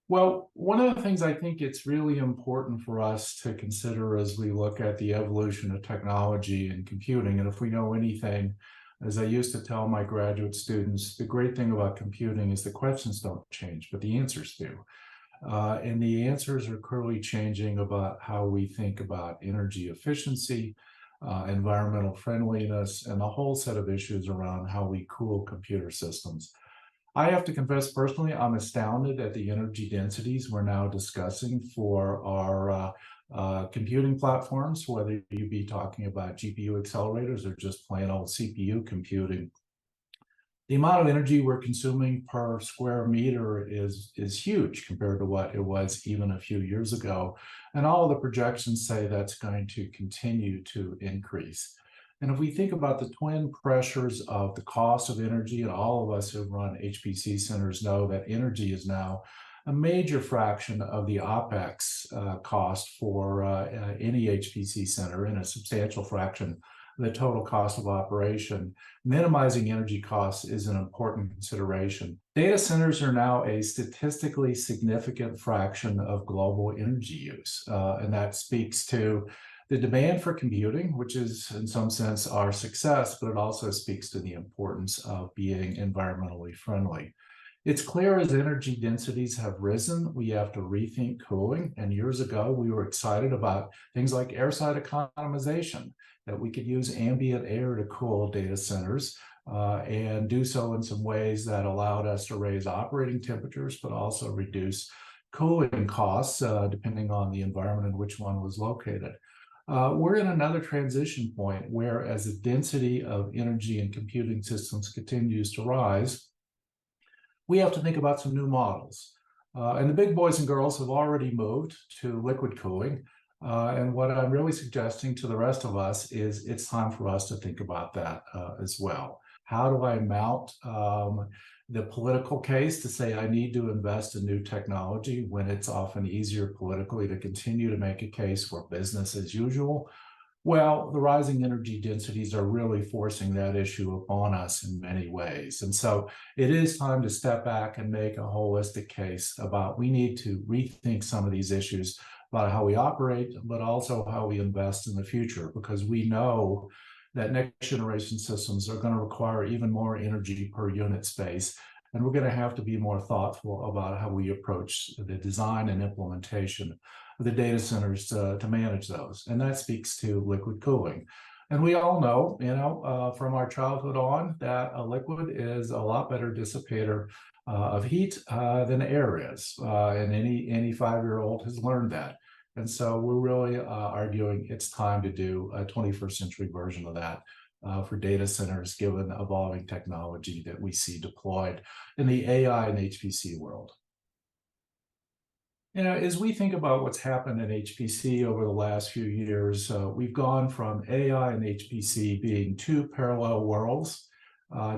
Well, one of the things I think it's really important for us to consider as we look at the evolution of technology and computing, and if we know anything, as I used to tell my graduate students, the great thing about computing is the questions don't change, but the answers do. And the answers are clearly changing about how we think about energy efficiency, environmental friendliness, and a whole set of issues around how we cool computer systems. I have to confess personally, I'm astounded at the energy densities we're now discussing for our computing platforms, whether you be talking about GPU accelerators or just plain old CPU computing. The amount of energy we're consuming per square meter is huge compared to what it was even a few years ago. And all of the projections say that's going to continue to increase. And if we think about the twin pressures of the cost of energy, and all of us who run HPC centers know that energy is now a major fraction of the OpEx cost for any HPC center and a substantial fraction of the total cost of operation. Minimizing energy costs is an important consideration. Data centers are now a statistically significant fraction of global energy use, and that speaks to the demand for computing, which is in some sense our success, but it also speaks to the importance of being environmentally friendly. It's clear as energy densities have risen, we have to rethink cooling. And years ago, we were excited about things like airside economization, that we could use ambient air to cool data centers and do so in some ways that allowed us to raise operating temperatures, but also reduce cooling costs depending on the environment in which one was located. We're in another transition point where, as the density of energy and computing systems continues to rise, we have to think about some new models. And the big boys and girls have already moved to liquid cooling. And what I'm really suggesting to the rest of us is it's time for us to think about that as well. How do I mount the political case to say I need to invest in new technology when it's often easier politically to continue to make a case for business as usual? Well, the rising energy densities are really forcing that issue upon us in many ways. And so it is time to step back and make a holistic case about we need to rethink some of these issues about how we operate, but also how we invest in the future, because we know that next generation systems are going to require even more energy per unit space. And we're going to have to be more thoughtful about how we approach the design and implementation of the data centers to manage those. And that speaks to liquid cooling. And we all know, from our childhood on, that a liquid is a lot better dissipator of heat than air is. And any 5-year-old has learned that. And so we're really arguing it's time to do a 21st century version of that for data centers, given the evolving technology that we see deployed in the AI and HPC world. As we think about what's happened in HPC over the last few years, we've gone from AI and HPC being two parallel worlds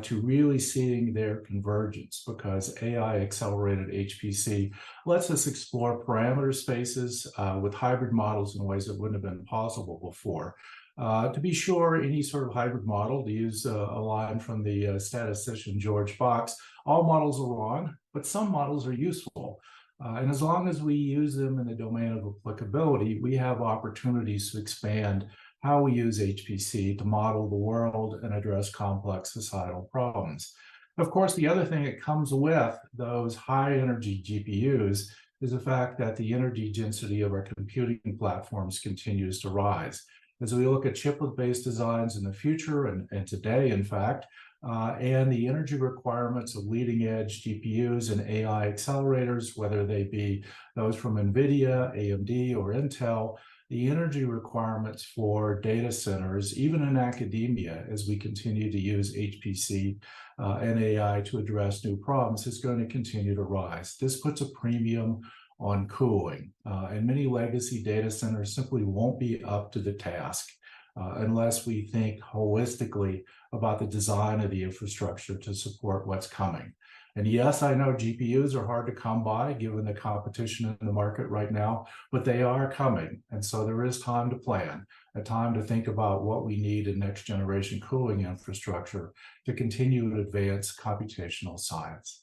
to really seeing their convergence, because AI accelerated HPC lets us explore parameter spaces with hybrid models in ways that wouldn't have been possible before. To be sure, any sort of hybrid model, to use a line from the statistician George Fox, all models are wrong, but some models are useful. And as long as we use them in the domain of applicability, we have opportunities to expand how we use HPC to model the world and address complex societal problems. Of course, the other thing that comes with those high energy GPUs is the fact that the energy density of our computing platforms continues to rise. As we look at chiplet-based designs in the future and today, in fact, and the energy requirements of leading-edge GPUs and AI accelerators, whether they be those from NVIDIA, AMD, or Intel, the energy requirements for data centers, even in academia, as we continue to use HPC and AI to address new problems, is going to continue to rise. This puts a premium on cooling, and many legacy data centers simply won't be up to the task unless we think holistically about the design of the infrastructure to support what's coming. And yes, I know GPUs are hard to come by given the competition in the market right now, but they are coming. And so there is time to plan, a time to think about what we need in next generation cooling infrastructure to continue to advance computational science.